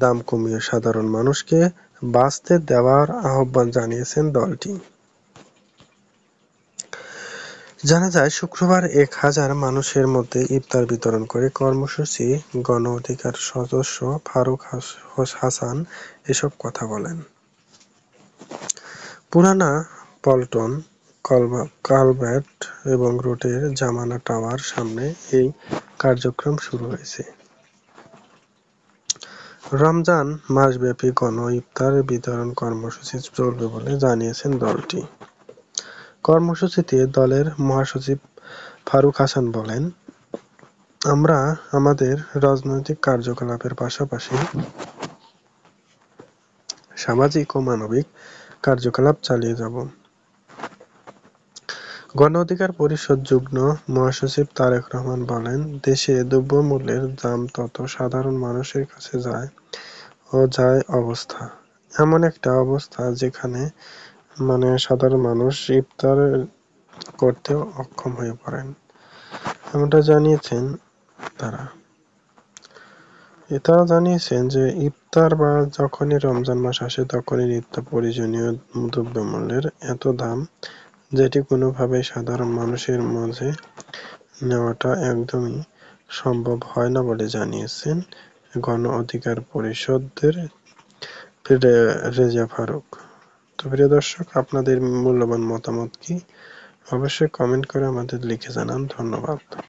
দাম কমিয়ে সাধারণ মানুষকে বাঁচতে দেওয়ার আহ্বান জানিয়েছে দলটি। জানা যায়, শুক্রবার ১,০০০ মানুষের মধ্যে ইফতার বিতরণ করে কর্মসূচি গণ অধিকার সদস্য ফারুক হাসান এসব কথা বলেন। পুরানা পল্টন কালভার্ট এবং রোডের জামানা টাওয়ার সামনে এই কার্যক্রম শুরু হয়েছে। রমজান মাসব্যাপী গণ ইফতার বিতরণ কর্মসূচি চলবে বলে জানিয়েছে দলটি। কর্মসূচিতে দলের মহাসচিব ফারুক হাসান বলেন, আমরা আমাদের রাজনৈতিক কার্যকলাপের পাশাপাশি সামাজিক ও মানবিক কার্যকলাপ চালিয়ে যাব। গণ অধিকার পরিষদ যুগ্ম মহাসচিব তারেক রহমান বলেন, দেশে দ্রব্যমূল্যের দাম তত সাধারণ মানুষের কাছে যায় অবস্থা। এমন একটা অবস্থা যেখানে সাধারণ মানুষ ইফতার করতেও অক্ষম হয়ে পড়েন, এমনটা জানিয়েছেন তারা। এটাও জানিয়েছেন যে ইফতার বা যখনই রমজান মাস আসে তখনই নিত্য প্রয়োজনীয় দ্রব্যমূল্যের এত দাম, যেটি কোনোভাবেই সাধারণ মানুষের মাঝে নেওয়াটা একদমই সম্ভব হয় না বলে জানিয়েছেন গণ অধিকার পরিষদের রেজা ফারুক। তো প্রিয় দর্শক, আপনাদের মূল্যবান মতামত কি? অবশ্যই কমেন্ট করে আমাদের লিখে জানান। ধন্যবাদ।